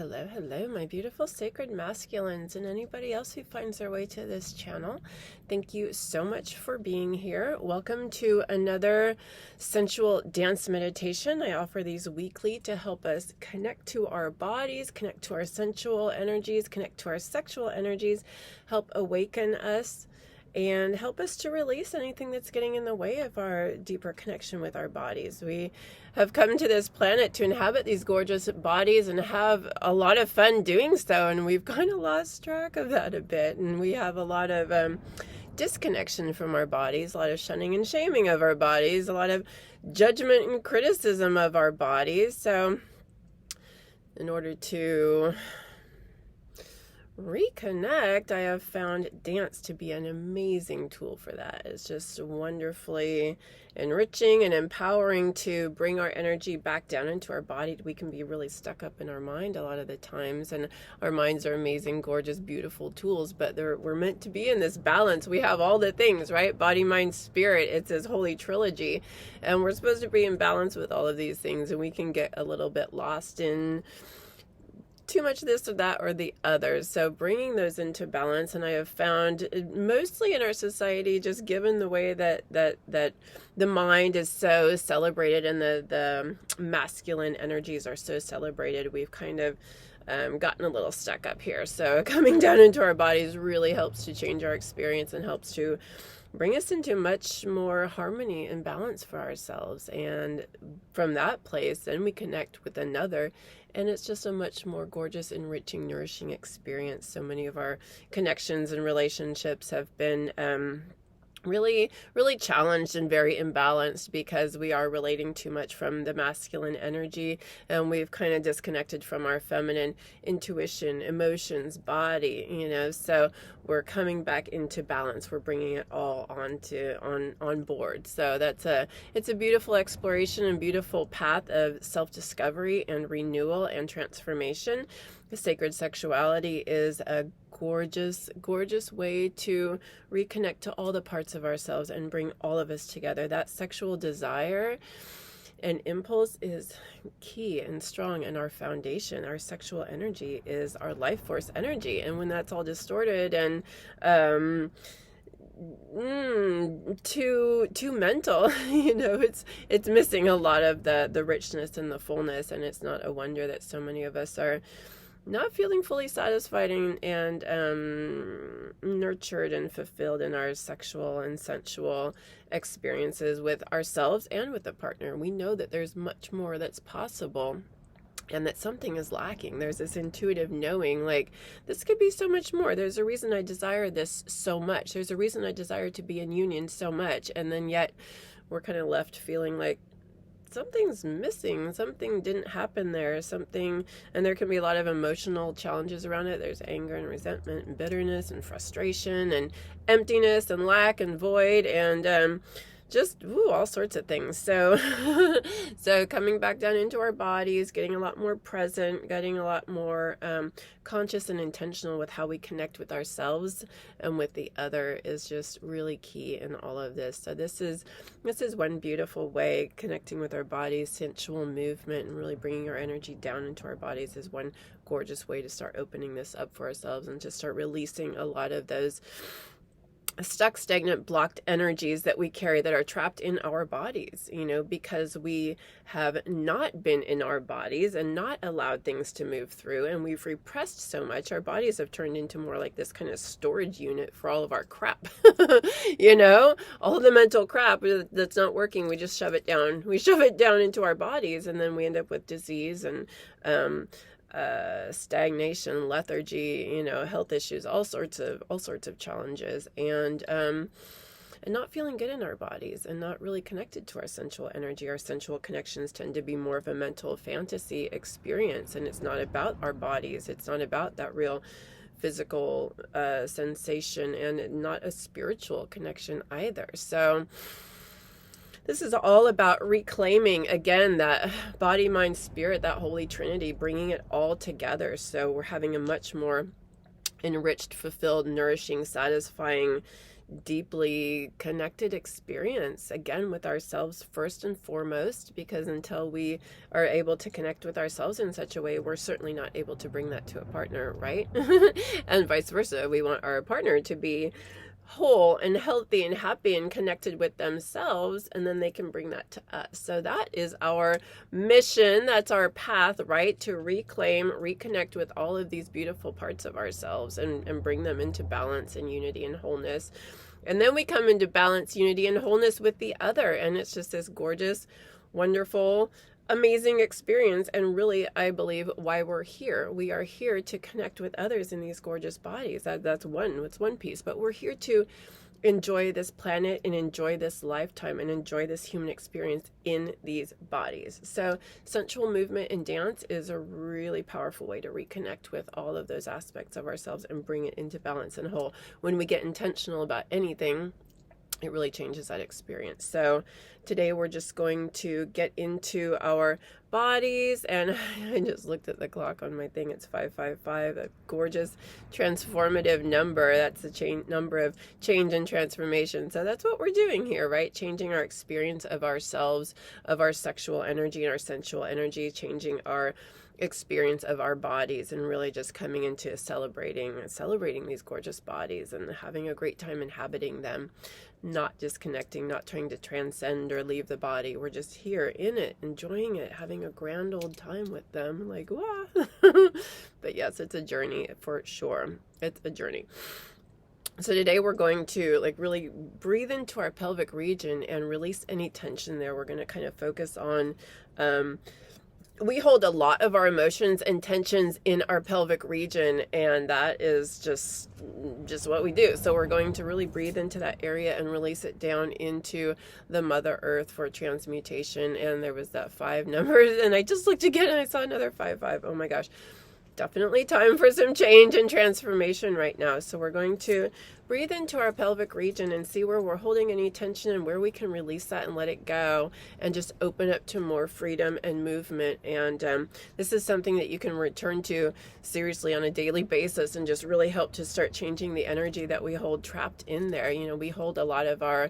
Hello, hello, my beautiful sacred masculines and anybody else who finds their way to this channel. Thank you so much for being here. Welcome to another sensual dance meditation. I offer these weekly to help us connect to our bodies, connect to our sensual energies, connect to our sexual energies, help awaken us, and help us to release anything that's getting in the way of our deeper connection with our bodies. We have come to this planet to inhabit these gorgeous bodies and have a lot of fun doing so, and we've kind of lost track of that a bit, and we have a lot of disconnection from our bodies, a lot of shunning and shaming of our bodies, a lot of judgment and criticism of our bodies. So in order to reconnect, I have found dance to be an amazing tool for that. It's just wonderfully enriching and empowering to bring our energy back down into our body. We can be really stuck up in our mind a lot of the times, and our minds are amazing, gorgeous, beautiful tools, but we're meant to be in this balance. We have all the things, right? Body, mind, spirit. It's this holy trilogy, and we're supposed to be in balance with all of these things, and we can get a little bit lost in too much this or that or the other. So bringing those into balance, and I have found mostly in our society, just given the way that the mind is so celebrated and the masculine energies are so celebrated, we've kind of gotten a little stuck up here. So coming down into our bodies really helps to change our experience and helps to bring us into much more harmony and balance for ourselves. And from that place, then we connect with another, and it's just a much more gorgeous, enriching, nourishing experience. So many of our connections and relationships have been really challenged and very imbalanced because we are relating too much from the masculine energy, and we've kind of disconnected from our feminine intuition, emotions, body, so we're coming back into balance. We're bringing it all on board. So it's a beautiful exploration and beautiful path of self-discovery and renewal and transformation. The sacred sexuality is a gorgeous way to reconnect to all the parts of ourselves and bring all of us together. That sexual desire and impulse is key and strong in our foundation. Our sexual energy is our life force energy, and when that's all distorted and too mental, it's missing a lot of the richness and the fullness. And it's not a wonder that so many of us are not feeling fully satisfied and nurtured and fulfilled in our sexual and sensual experiences with ourselves and with the partner. We know that there's much more that's possible and that something is lacking. There's this intuitive knowing, like, this could be so much more. There's a reason I desire this so much. There's a reason I desire to be in union so much. And then yet we're kind of left feeling like something's missing, something didn't happen there, and there can be a lot of emotional challenges around it. There's anger and resentment and bitterness and frustration and emptiness and lack and void and just all sorts of things. So so coming back down into our bodies, getting a lot more present, getting a lot more conscious and intentional with how we connect with ourselves and with the other is just really key in all of this. So this is one beautiful way. Connecting with our bodies, sensual movement, and really bringing our energy down into our bodies is one gorgeous way to start opening this up for ourselves and to start releasing a lot of those stuck, stagnant, blocked energies that we carry that are trapped in our bodies, because we have not been in our bodies and not allowed things to move through, and we've repressed so much. Our bodies have turned into more like this kind of storage unit for all of our crap, all of the mental crap that's not working. We just shove it down. We shove it down into our bodies, and then we end up with disease and stagnation, lethargy, health issues, all sorts of challenges, and not feeling good in our bodies and not really connected to our sensual energy. Our sensual connections tend to be more of a mental fantasy experience, and it's not about our bodies. It's not about that real physical sensation, and not a spiritual connection either. So this is all about reclaiming, again, that body, mind, spirit, that holy trinity, bringing it all together. So we're having a much more enriched, fulfilled, nourishing, satisfying, deeply connected experience, again, with ourselves first and foremost, because until we are able to connect with ourselves in such a way, we're certainly not able to bring that to a partner, right? And vice versa. We want our partner to be whole and healthy and happy and connected with themselves, and then they can bring that to us. So that is our mission. That's our path, right? To reclaim, reconnect with all of these beautiful parts of ourselves and bring them into balance and unity and wholeness. And then we come into balance, unity, and wholeness with the other. And it's just this gorgeous, wonderful, amazing experience, and really, I believe, why we're here. We are here to connect with others in these gorgeous bodies. That's one piece, but we're here to enjoy this planet and enjoy this lifetime and enjoy this human experience in these bodies. So sensual movement and dance is a really powerful way to reconnect with all of those aspects of ourselves and bring it into balance and whole. When we get intentional about anything, it really changes that experience. So today we're just going to get into our bodies, and I just looked at the clock on my thing. It's 555, a gorgeous transformative number. That's the number of change and transformation. So that's what we're doing here, right? Changing our experience of ourselves, of our sexual energy and our sensual energy, changing our experience of our bodies, and really just coming into celebrating these gorgeous bodies and having a great time inhabiting them, not disconnecting, not trying to transcend or leave the body. We're just here in it, enjoying it, having a grand old time with them, like, wow. But yes, it's a journey for sure. It's a journey. So today we're going to really breathe into our pelvic region and release any tension there. We're going to kind of focus on we hold a lot of our emotions and tensions in our pelvic region, and that is just what we do. So we're going to really breathe into that area and release it down into the Mother Earth for transmutation. And there was that 5 numbers, and I just looked again and I saw another 5. Oh my gosh. Definitely time for some change and transformation right now. So we're going to breathe into our pelvic region and see where we're holding any tension and where we can release that and let it go and just open up to more freedom and movement. And this is something that you can return to seriously on a daily basis and just really help to start changing the energy that we hold trapped in there. You know, we hold a lot of our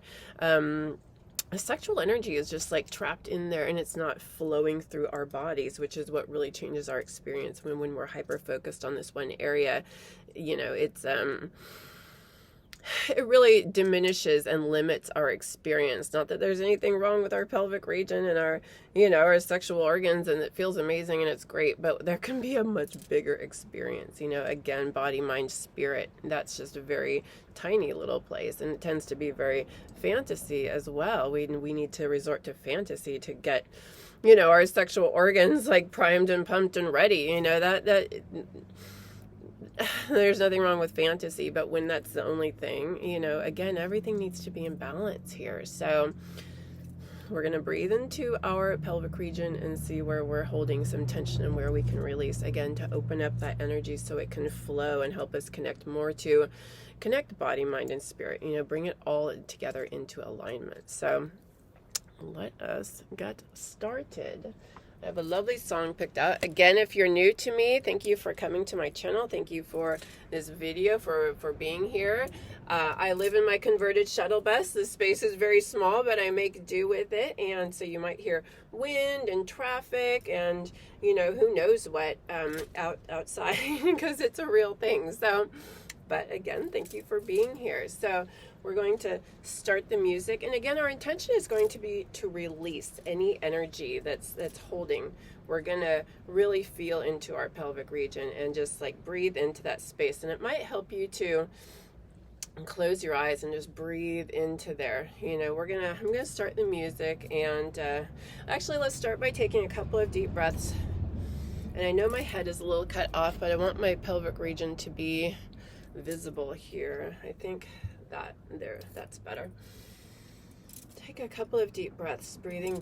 sexual energy is just trapped in there, and it's not flowing through our bodies, which is what really changes our experience when we're hyper focused on this one area. You know, it really diminishes and limits our experience. Not that there's anything wrong with our pelvic region and our sexual organs, and it feels amazing and it's great, but there can be a much bigger experience. Again, body, mind, spirit, that's just a very tiny little place, and it tends to be very fantasy as well. We need to resort to fantasy to get our sexual organs primed and pumped and ready. That there's nothing wrong with fantasy, but when that's the only thing, again, everything needs to be in balance here. So we're going to breathe into our pelvic region and see where we're holding some tension and where we can release, again, to open up that energy so it can flow and help us connect body, mind, and spirit, bring it all together into alignment. So let us get started. I have a lovely song picked out. Again, if you're new to me, thank you for coming to my channel. Thank you for this video, for being here. I live in my converted shuttle bus. The space is very small, but I make do with it. And so you might hear wind and traffic and, who knows what outside because it's a real thing. So, but again, thank you for being here. So we're going to start the music. And again, our intention is going to be to release any energy that's holding. We're going to really feel into our pelvic region and just breathe into that space. And it might help you to close your eyes and just breathe into there. I'm going to start the music. And actually, let's start by taking a couple of deep breaths. And I know my head is a little cut off, but I want my pelvic region to be visible here. I think that's better. Take a couple of deep breaths, breathing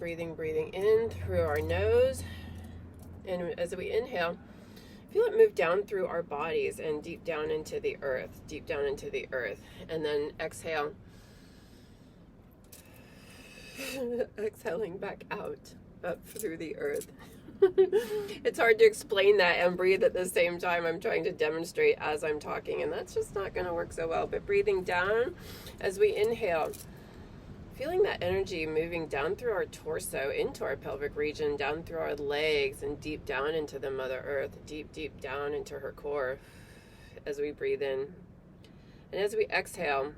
in through our nose, and as we inhale, feel it move down through our bodies and deep down into the earth, and then exhale, exhaling back out, up through the earth. It's hard to explain that and breathe at the same time. I'm trying to demonstrate as I'm talking, and that's just not going to work so well. But breathing down as we inhale, feeling that energy moving down through our torso, into our pelvic region, down through our legs, and deep down into the Mother Earth, deep, deep down into her core as we breathe in. And as we exhale,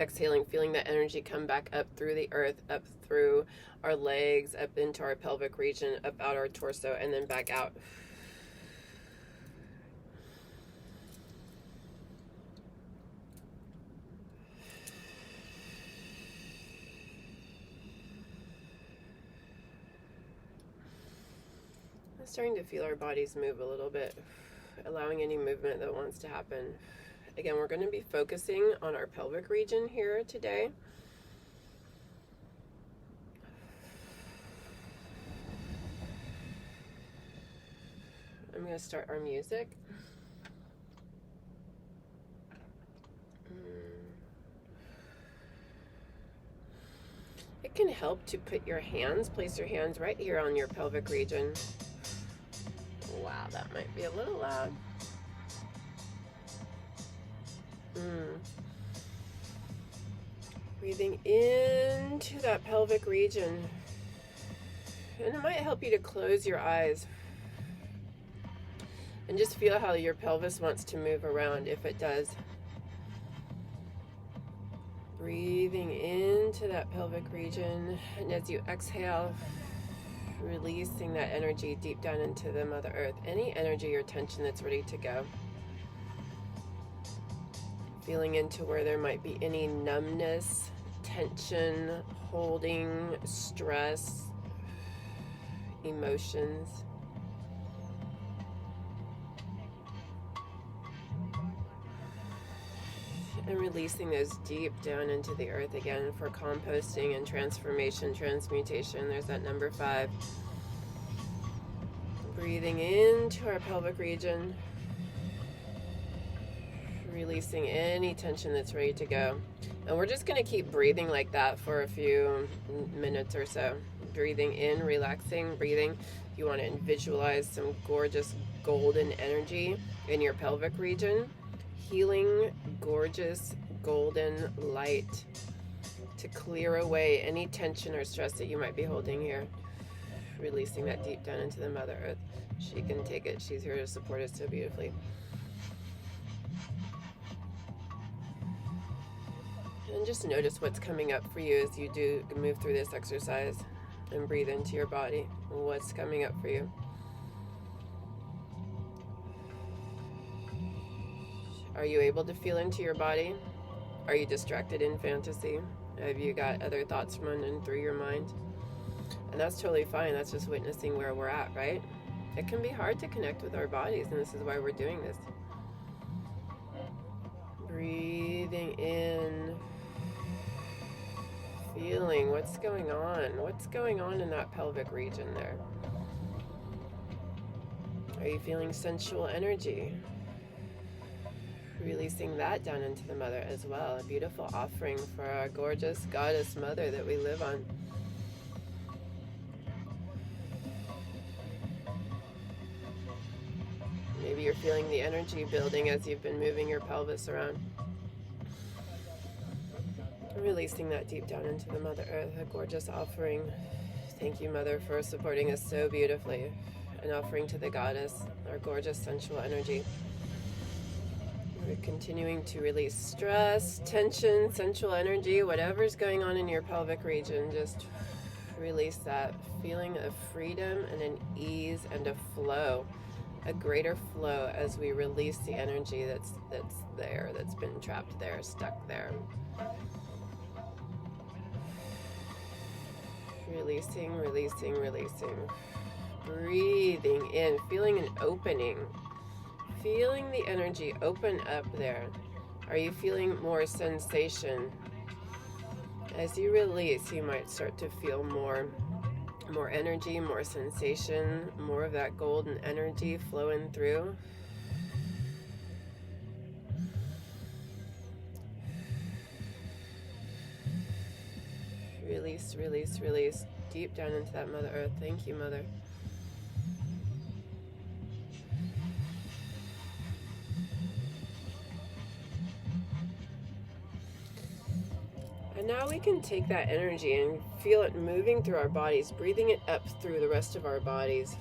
exhaling, feeling that energy come back up through the earth, up through our legs, up into our pelvic region, up out our torso, and then back out. I'm starting to feel our bodies move a little bit, allowing any movement that wants to happen. Again, we're going to be focusing on our pelvic region here today. I'm going to start our music. It can help to put your hands, place your hands right here on your pelvic region. Wow, that might be a little loud. Breathing into that pelvic region. And it might help you to close your eyes and just feel how your pelvis wants to move around if it does. Breathing into that pelvic region, and as you exhale, releasing that energy deep down into the Mother Earth. Any energy or tension that's ready to go. Feeling into where there might be any numbness, tension, holding, stress, emotions. And releasing those deep down into the earth again for composting and transformation, transmutation. There's that number 5. Breathing into our pelvic region. Releasing any tension that's ready to go. And we're just going to keep breathing like that for a few minutes or so. Breathing in, relaxing, breathing. You want to visualize some gorgeous golden energy in your pelvic region. Healing, gorgeous, golden light to clear away any tension or stress that you might be holding here. Releasing that deep down into the Mother Earth. She can take it. She's here to support us so beautifully. And just notice what's coming up for you as you do move through this exercise and breathe into your body. What's coming up for you? Are you able to feel into your body? Are you distracted in fantasy? Have you got other thoughts running through your mind? And that's totally fine. That's just witnessing where we're at, right? It can be hard to connect with our bodies, and this is why we're doing this. Breathing in. Feeling what's going on. What's going on in that pelvic region there? Are you feeling sensual energy? Releasing that down into the Mother as well. A beautiful offering for our gorgeous goddess Mother that we live on. Maybe you're feeling the energy building as you've been moving your pelvis around. Releasing that deep down into the Mother Earth, a gorgeous offering. Thank you, Mother, for supporting us so beautifully. An offering to the goddess, our gorgeous sensual energy. We're continuing to release stress, tension, sensual energy, whatever's going on in your pelvic region. Just release that feeling of freedom and an ease and a flow, a greater flow as we release the energy that's there, that's been trapped there, stuck there. Releasing, releasing, releasing. Breathing in, feeling an opening. Feeling the energy open up there. Are you feeling more sensation? As you release, you might start to feel more energy, more sensation, more of that golden energy flowing through. Release, release, release. Deep down into that Mother Earth. Thank you, Mother. now we can take that energy and feel it moving through our bodies, breathing it up through the rest of our bodies.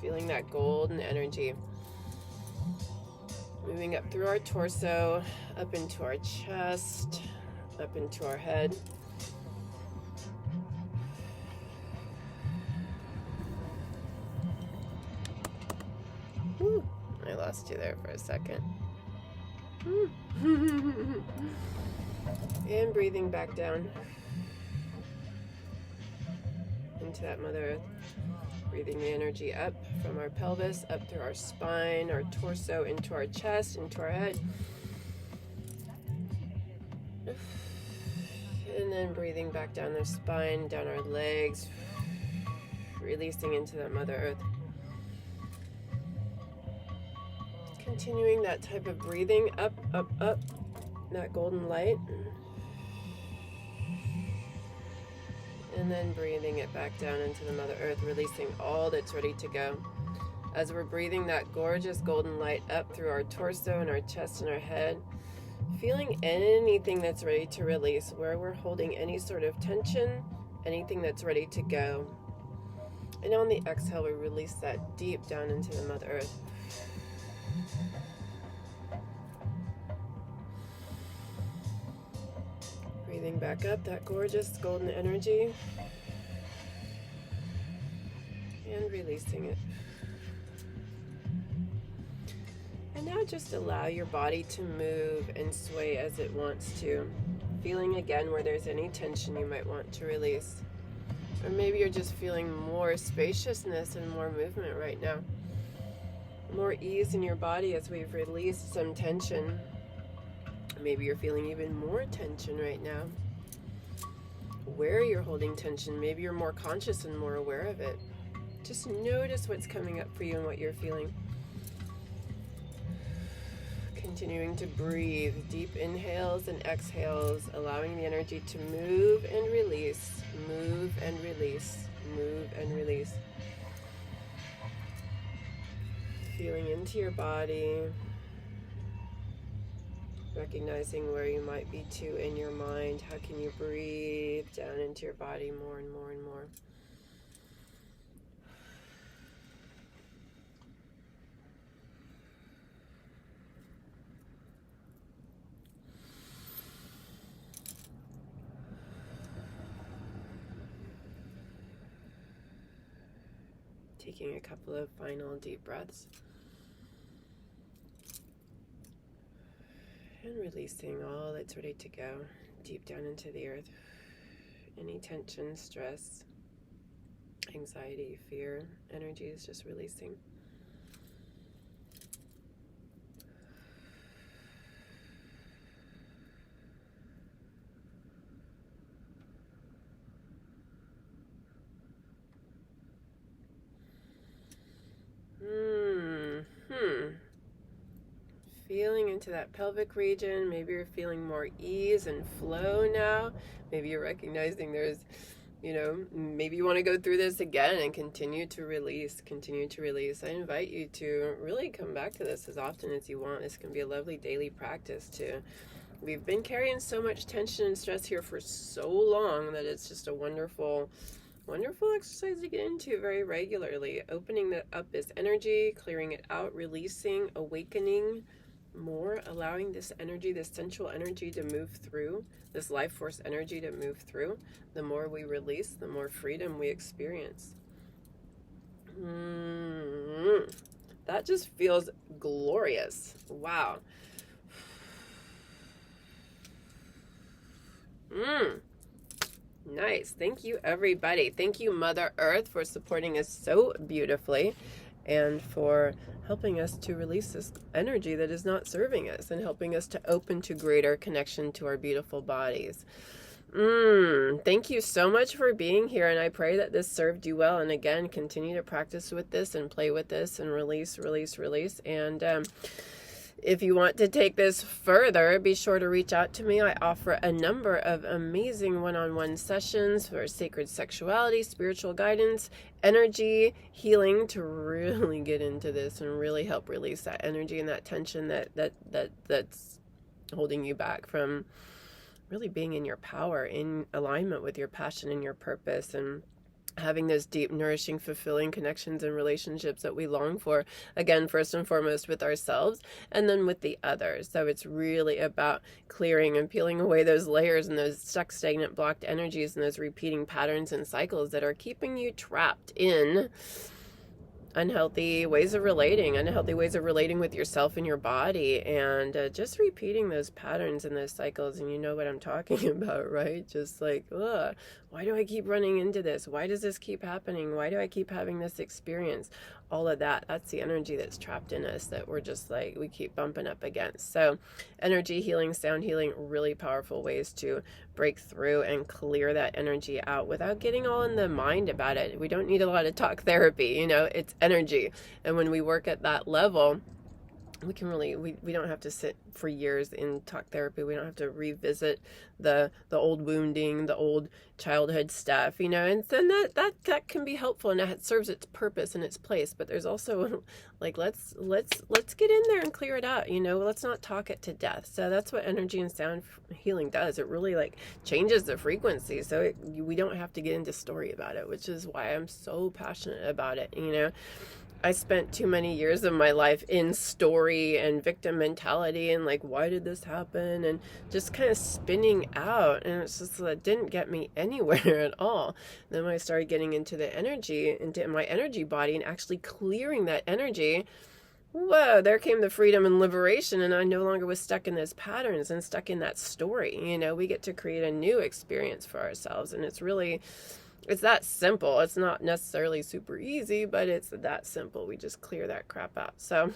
Feeling that golden energy. Moving up through our torso, up into our chest, up into our head. Whew, I lost you there for a second. And breathing back down into that Mother Earth. Breathing the energy up from our pelvis, up through our spine, our torso, into our chest, into our head. And then breathing back down the spine, down our legs, releasing into that Mother Earth. Continuing that type of breathing, up, up, up, that golden light. And then breathing it back down into the Mother Earth, releasing all that's ready to go. As we're breathing that gorgeous golden light up through our torso and our chest and our head, feeling anything that's ready to release, where we're holding any sort of tension, anything that's ready to go. And on the exhale, we release that deep down into the Mother Earth. Breathing back up that gorgeous golden energy and releasing it. And now just allow your body to move and sway as it wants to. Feeling again where there's any tension you might want to release. Or maybe you're just feeling more spaciousness and more movement right now. More ease in your body as we've released some tension. Maybe you're feeling even more tension right now. Where you're holding tension, maybe you're more conscious and more aware of it. Just notice what's coming up for you and what you're feeling. Continuing to breathe, deep inhales and exhales, allowing the energy to move and release, move and release, move and release. Feeling into your body. Recognizing where you might be too in your mind. How can you breathe down into your body more and more and more? Taking a couple of final deep breaths. And releasing all that's ready to go deep down into the earth. Any tension, stress, anxiety, fear, energy is just releasing. Feeling into that pelvic region. Maybe you're feeling more ease and flow now. Maybe you're recognizing there's, maybe you want to go through this again and continue to release, I invite you to really come back to this as often as you want. This can be a lovely daily practice too. We've been carrying so much tension and stress here for so long that it's just a wonderful exercise to get into very regularly. Opening up this energy, clearing it out, releasing, awakening more, allowing this energy, this sensual energy to move through, this life force energy to move through. The more we release, the more freedom we experience. That just feels glorious. Wow. Nice. Thank you, everybody. Thank you, Mother Earth, for supporting us so beautifully and for helping us to release this energy that is not serving us and helping us to open to greater connection to our beautiful bodies. Thank you so much for being here, and I pray that this served you well. And again, continue to practice with this and play with this and release. And if you want to take this further, be sure to reach out to me. I offer a number of amazing one-on-one sessions for sacred sexuality, spiritual guidance, energy, healing, to really get into this and really help release that energy and that tension that's holding you back from really being in your power, in alignment with your passion and your purpose, and having those deep, nourishing, fulfilling connections and relationships that we long for, again, first and foremost with ourselves and then with the others. So it's really about clearing and peeling away those layers and those stuck, stagnant, blocked energies and those repeating patterns and cycles that are keeping you trapped in unhealthy ways of relating with yourself and your body, and just repeating those patterns and those cycles. And you know what I'm talking about, right? Just like, ugh, why do I keep running into this? Why does this keep happening? Why do I keep having this experience? All of that, that's the energy that's trapped in us that we're just like, we keep bumping up against. So energy healing, sound healing, really powerful ways to break through and clear that energy out without getting all in the mind about it. We don't need a lot of talk therapy, it's energy. And when we work at that level, we can really, we don't have to sit for years in talk therapy. We don't have to revisit the old wounding, the old childhood stuff, and then that can be helpful, and it serves its purpose and its place. But there's also like, let's get in there and clear it out, let's not talk it to death. So that's what energy and sound healing does. It really like changes the frequency. So we don't have to get into story about it, which is why I'm so passionate about it. I spent too many years of my life in story and victim mentality and like, why did this happen? And just kind of spinning out. And it's just that didn't get me anywhere at all. Then when I started getting into my energy body and actually clearing that energy, whoa, there came the freedom and liberation. And I no longer was stuck in those patterns and stuck in that story. We get to create a new experience for ourselves. And it's that simple. It's not necessarily super easy, but it's that simple. We just clear that crap out. So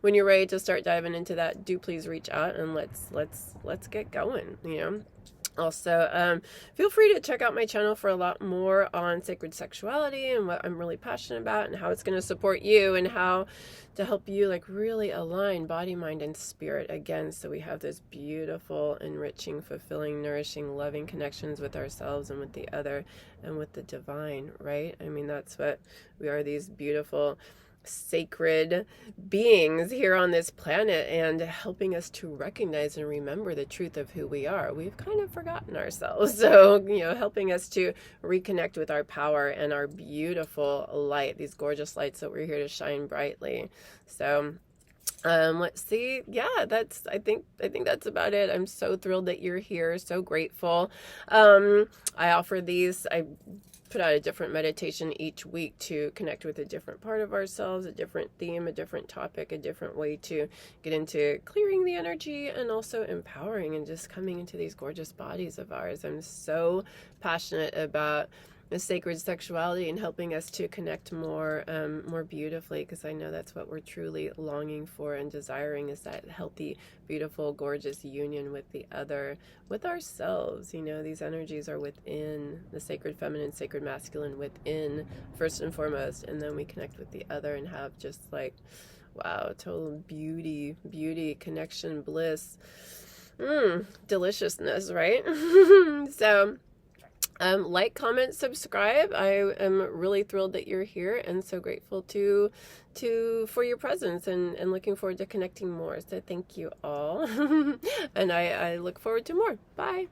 when you're ready to start diving into that, do please reach out and let's get going, Also, feel free to check out my channel for a lot more on sacred sexuality and what I'm really passionate about and how it's going to support you and how to help you like really align body, mind, and spirit again. So we have those beautiful, enriching, fulfilling, nourishing, loving connections with ourselves and with the other and with the divine, right? I mean, that's what we are, these beautiful, sacred beings here on this planet, and helping us to recognize and remember the truth of who we are. We've kind of forgotten ourselves. So, helping us to reconnect with our power and our beautiful light, these gorgeous lights that we're here to shine brightly. So, let's see. Yeah, I think that's about it. I'm so thrilled that you're here. So grateful. I offer these, I put out a different meditation each week to connect with a different part of ourselves, a different theme, a different topic, a different way to get into clearing the energy and also empowering and just coming into these gorgeous bodies of ours. I'm so passionate about the sacred sexuality and helping us to connect more beautifully, because I know that's what we're truly longing for and desiring, is that healthy, beautiful, gorgeous union with the other, with ourselves. These energies are within, the sacred feminine, sacred masculine within first and foremost, and then we connect with the other and have just like, wow, total beauty, connection, bliss, deliciousness, right? So like, comment, subscribe. I am really thrilled that you're here and so grateful for your presence and looking forward to connecting more. So thank you all. And I look forward to more. Bye.